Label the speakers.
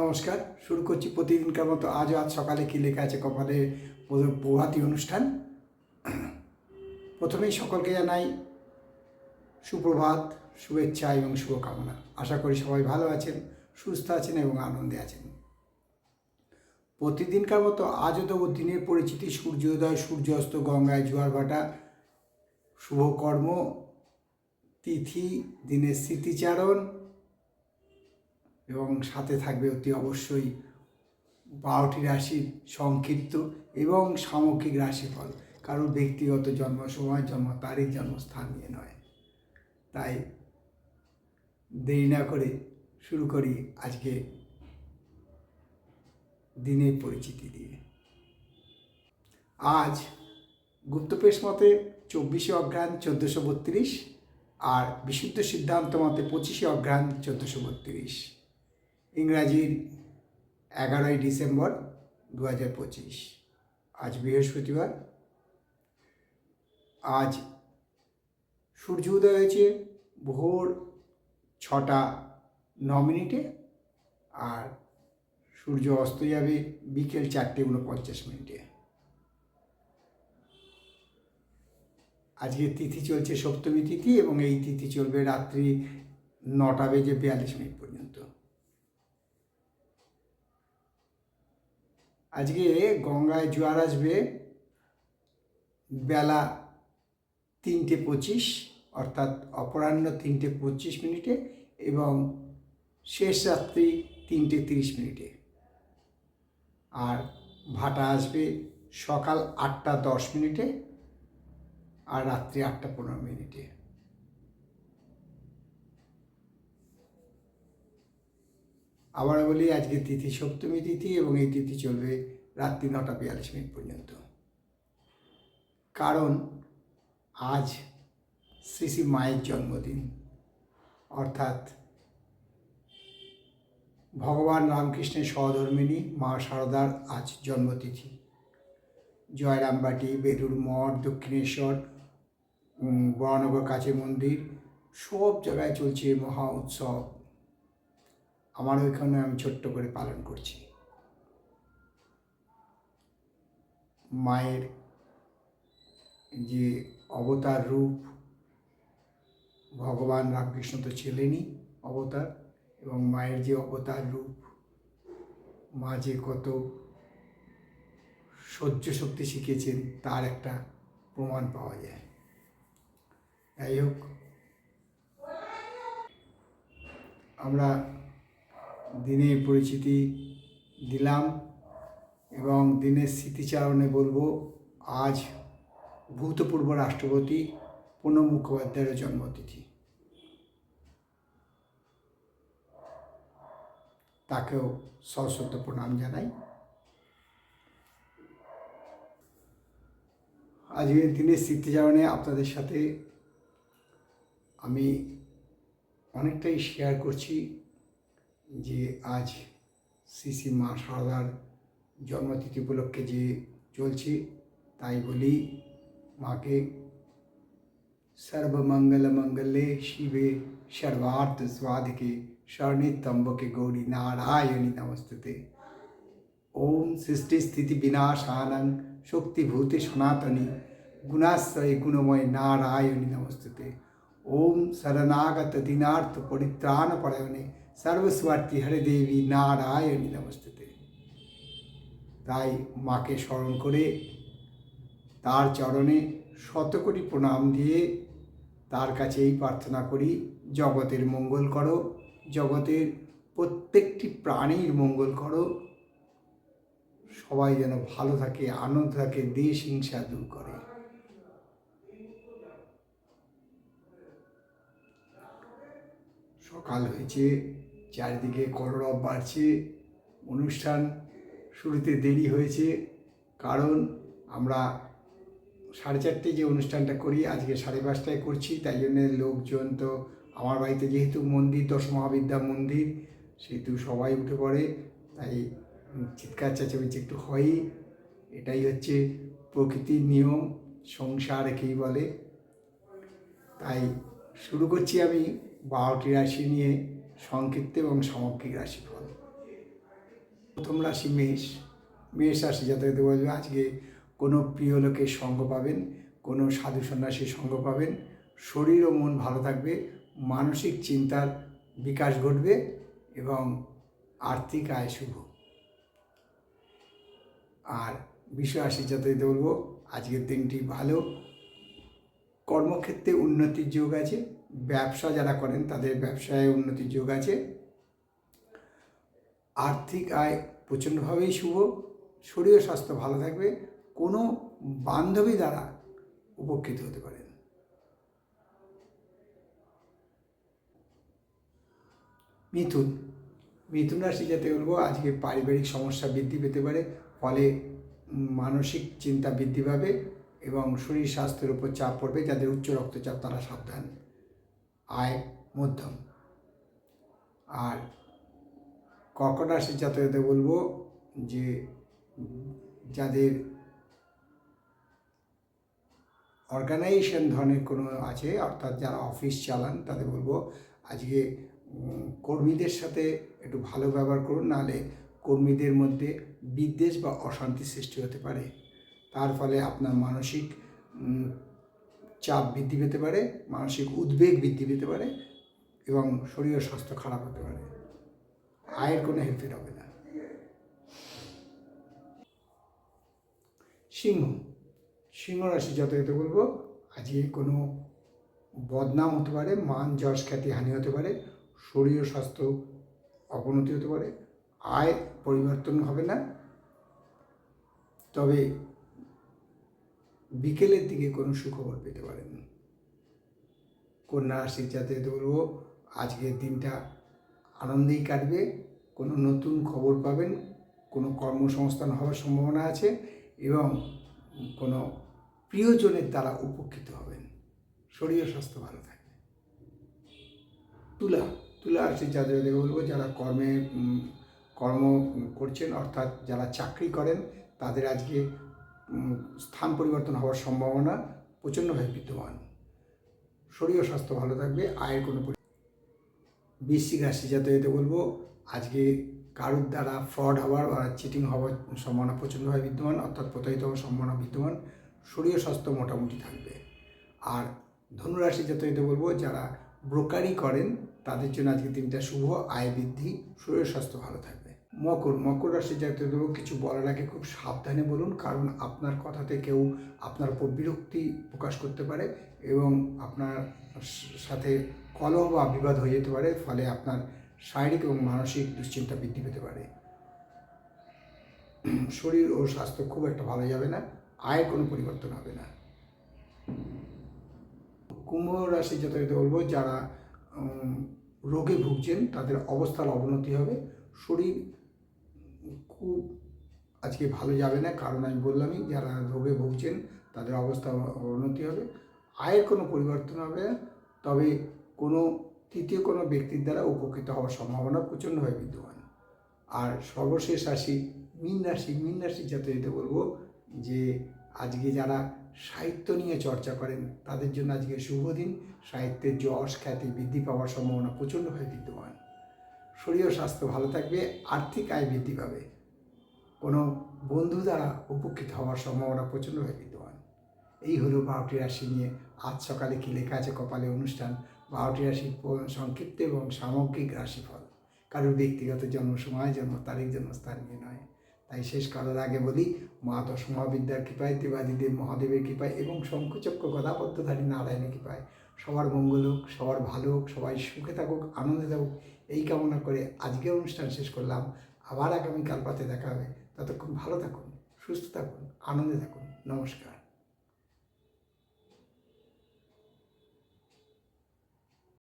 Speaker 1: নমস্কার। শুরু করছি প্রতিদিনকার মতো। আজ সকালে কী লেখা আছে কপালে প্রভাতী অনুষ্ঠান। প্রথমেই সকলকে জানাই সুপ্রভাত, শুভেচ্ছা এবং শুভকামনা। আশা করি সবাই ভালো আছেন, সুস্থ আছেন এবং আনন্দে আছেন। প্রতিদিনকার মতো আজও দেবো দিনের পরিচিতি, সূর্যোদয়, সূর্যাস্ত, গঙ্গায় জোয়ার ভাটা, শুভকর্ম, তিথি, দিনের স্মৃতিচারণ এবং সাথে থাকবে অতি অবশ্যই 12টি রাশির সংক্ষিপ্ত এবং সামগ্রিক রাশিফল। কারোর ব্যক্তিগত জন্ম সময়, জন্ম তারিখ, জন্মস্থান নিয়ে নয়। তাই দেরি না করে শুরু করি আজকে দিনের পরিচিতি দিয়ে। আজ গুপ্তপেশ মতে 24শে অঘ্রাণ 1432 আর বিশুদ্ধ সিদ্ধান্ত মতে 25শে অঘ্রাণ 1432, ইংরাজির 11ই ডিসেম্বর 2025। আজ বৃহস্পতিবার। আজ সূর্য উদয় হয়েছে ভোর 6টা 9 মিনিটে আর সূর্য অস্ত যাবে বিকেল 4টে 49 মিনিটে। আজকে তিথি চলছে সপ্তমী তিথি এবং এই তিথি চলবে রাত্রি 9টা বেজে 42 মিনিট পর্যন্ত। আজকে গঙ্গায় জোয়ার আসবে বেলা 3টে 25, অর্থাৎ অপরাহ্ন 3টে 25 মিনিটে এবং শেষ রাত্রি 3টে 30 মিনিটে। আর ভাটা আসবে সকাল 8টা 10 মিনিটে আর রাত্রি 8টা 15 মিনিটে। আবার বলি, আজকে তিথি সপ্তমী তিথি এবং এই তিথি চলবে রাত্রি 9টা 42 মিনিট পর্যন্ত। কারণ আজ শ্রী শ্রী মায়ের জন্মদিন, অর্থাৎ ভগবান রামকৃষ্ণের সহধর্মিণী মা শারদার আজ জন্মতিথি। জয়রামবাটি, বেলুড় মঠ, দক্ষিণেশ্বর, বরানগর কাছে মন্দির সব জায়গায় চলছে মহা উৎসব। আমার ওইখানে আমি ছোট্ট করে পালন করছি। মায়ের যে অবতার রূপ, ভগবান রামকৃষ্ণ তো ছিলেনই অবতার, এবং মায়ের যে অবতার রূপ, মা যে কত সহ্য শক্তি শিখিয়েছেন তার একটা প্রমাণ পাওয়া যায়। যাই হোক, আমরা দিনের পরিচিতি দিলাম এবং দিনের স্মৃতিচারণে বলবো আজ ভূতপূর্ব রাষ্ট্রপতি প্রণব মুখোপাধ্যায়ের জন্মতিথি। তাকেও সশ্রদ্ধ প্রণাম জানাই। আজকের দিনের স্মৃতিচারণে আপনাদের সাথে আমি অনেকটাই শেয়ার করছি যে আজ শ্রী শ্রী মা শারদার জন্মতিথি উপলক্ষে যে চলছে, তাই বলি মাকে সর্বমঙ্গল মঙ্গলে শিবে সর্বার্থ স্বাধিকে শরণে ত্র্যম্বকে গৌরী নারায়ণী নমস্তুতে। ওম সৃষ্টি স্থিতি বিনাশানং শক্তিভূতে সনাতনী গুণাশ্রয়ে গুণময় নারায়ণী নমস্তুতে। ওম শরণাগত দীনার্থ পরিত্রাণ পরায়ণে সর্বস্বার্থী হরে দেবী নারায়ণী নমস্তুতে। তাই মাকে স্মরণ করে তার চরণে শতকোটি প্রণাম দিয়ে তার কাছে এই প্রার্থনা করি, জগতের মঙ্গল করো, জগতের প্রত্যেকটি প্রাণীর মঙ্গল করো, সবাই যেন ভালো থাকে, আনন্দ থাকে, দেশ হিংসা দূর করে। সকাল হয়েছে, চারিদিকে কলরব বাড়ছে। অনুষ্ঠান শুরুতে দেরি হয়েছে, কারণ আমরা 4:30 যে অনুষ্ঠানটা করি আজকে 5:30টায় করছি। তাই জন্য লোকজন তো আমার বাড়িতে, যেহেতু মন্দির দশ মহাবিদ্যা মন্দির, সেহেতু সবাই উঠে পড়ে, তাই চিৎকার চেঁচামেচি একটু হয়ই। এটাই হচ্ছে প্রকৃতির নিয়ম, সংসার একেই বলে। তাই শুরু করছি আমি 12টি রাশি নিয়ে সংক্ষিপ্ত এবং সামগ্রিক রাশিফল। প্রথম রাশি মেষ। মেষ রাশি যাতে বলবে আজকে কোনো প্রিয় লোকের সঙ্গ পাবেন, কোনো সাধু সন্ন্যাসীর সঙ্গ পাবেন, শরীর ও মন ভালো থাকবে, মানসিক চিন্তার বিকাশ ঘটবে এবং আর্থিক আয় শুভ। আর বৃষ রাশি যাতে বলবো আজকের দিনটি ভালো, কর্মক্ষেত্রে উন্নতির যোগ আছে, ব্যবসা যারা করেন তাদের ব্যবসায় উন্নতির যোগ আছে, আর্থিক আয় প্রচণ্ডভাবেই শুভ, শরীর স্বাস্থ্য ভালো থাকবে, কোনো বান্ধবী দ্বারা উপকৃত হতে পারেন। মিথুন। মিথুন রাশি যাতে বলবো আজকে পারিবারিক সমস্যা বৃদ্ধি পেতে পারে, ফলে মানসিক চিন্তা বৃদ্ধি পাবে এবং শরীর স্বাস্থ্যের উপর চাপ পড়বে। যাদের উচ্চ রক্তচাপ তারা সাবধান। আয় মধ্যম। আর কর্কট রাশির জাতকদের বলবো যে যাদের অর্গানাইজেশন ধরনের কোনো আছে, অর্থাৎ যারা অফিস চালান, তাদের বলবো আজকে কর্মীদের সাথে একটু ভালো ব্যবহার করুন, নাহলে কর্মীদের মধ্যে বিদ্বেষ বা অশান্তি সৃষ্টি হতে পারে। তার ফলে আপনার মানসিক চাপ বৃদ্ধি পেতে পারে, মানসিক উদ্বেগ বৃদ্ধি পেতে পারে এবং শরীর স্বাস্থ্য খারাপ হতে পারে। আয়ের কোনো হেরফের হবে না। সিংহ। সিংহ রাশি যথাযথ বলবো আজকে কোনো বদনাম হতে পারে, মান যশ খ্যাতি হানি হতে পারে, শরীর স্বাস্থ্য অবনতি হতে পারে, আয় পরিবর্তন হবে না, তবে বিকেলের দিকে কোনো সুখবর পেতে পারেন। কন্যা রাশির যাতে বলবো আজকের দিনটা আনন্দেই কাটবে, কোনো নতুন খবর পাবেন, কোনো কর্মসংস্থান হওয়ার সম্ভাবনা আছে এবং কোনো প্রিয়জনের দ্বারা উপকৃত হবেন, শরীর স্বাস্থ্য ভালো থাকবে। তুলা। তুলা রাশির যাদের বলবো যারা কর্ম করছেন, অর্থাৎ যারা চাকরি করেন, তাদের আজকে স্থান পরিবর্তন হওয়ার সম্ভাবনা প্রচণ্ডভাবে বিদ্যমান, শরীর স্বাস্থ্য ভালো থাকবে, আয়ের কোনো। বৃশ্চিক রাশি যাতে বলবো আজকে কারোর দ্বারা ফ্রড হওয়ার বা চিটিং হওয়ার সম্ভাবনা প্রচণ্ডভাবে বিদ্যমান, অর্থাৎ প্রতারিত হওয়ার সম্ভাবনা বিদ্যমান, শরীর স্বাস্থ্য মোটামুটি থাকবে। আর ধনুরাশি যাতে বলবো যারা ব্রোকারি করেন তাদের জন্য আজকে দিনটা শুভ, আয় বৃদ্ধি, শরীর স্বাস্থ্য ভালো থাকবে। মকর। মকর রাশি যাতে দেবো কিছু বলার আগে খুব সাবধানে বলুন, কারণ আপনার কথাতে কেউ আপনার উপর বিরক্তি প্রকাশ করতে পারে এবং আপনার সাথে কলহ বা বিবাদ হয়ে যেতে পারে, ফলে আপনার শারীরিক এবং মানসিক দুশ্চিন্তা বৃদ্ধি পেতে পারে। শরীর ও স্বাস্থ্য খুব একটা ভালো যাবে না, আয়ের কোনো পরিবর্তন হবে না। কুম্ভ রাশি যথাযথ বলবো যারা রোগে ভুগছেন তাদের অবস্থার অবনতি হবে, শরীর খুব আজকে ভালো যাবে না, কারণ আমি বললামই যারা রোগে ভুগছেন তাদের অবস্থা অবনতি হবে, আয়ের কোনো পরিবর্তন হবে না, তবে কোনো তৃতীয় কোনো ব্যক্তির দ্বারা উপকৃত হওয়ার সম্ভাবনা প্রচণ্ডভাবে বিদ্যমান। আর সর্বশেষ রাশি মীন রাশি। মীন রাশি যাতে বলবো যে আজকে যারা সাহিত্য নিয়ে চর্চা করেন তাদের জন্য আজকে শুভ দিন, সাহিত্যের যশ খ্যাতি বৃদ্ধি পাওয়ার সম্ভাবনা প্রচণ্ডভাবে বিদ্যমান, শরীর স্বাস্থ্য ভালো থাকবে, আর্থিক আয় বৃদ্ধি পাবে, কোনো বন্ধু দ্বারা উপকৃত হওয়ার সম্ভাবনা প্রচণ্ডভাবে বিদ্যমান। এই হলো 12টি রাশি নিয়ে আজ সকালে কী লেখা আছে কপালে অনুষ্ঠান। 12টি রাশি সংক্ষিপ্ত এবং সামগ্রিক রাশিফল, কারোর ব্যক্তিগত জন্ম সময়, জন্ম তারিখ, জন্মস্থান নিয়ে নয়। তাই শেষ করার আগে বলি, মা দশমহাবিদ্যার কৃপায়, দেবাদিদেব মহাদেবের কৃপায় এবং শঙ্খচক্র গদাপদ্মধারী নারায়ণের কৃপায় সবার মঙ্গল হোক, সবার ভালো হোক, সবাই সুখে থাকুক, আনন্দে থাকুক, এই কামনা করে আজকের অনুষ্ঠান শেষ করলাম। আবার আগামীকাল পাতে দেখা হবে। ততক্ষণ ভালো থাকুন, সুস্থ থাকুন, আনন্দে থাকুন। নমস্কার।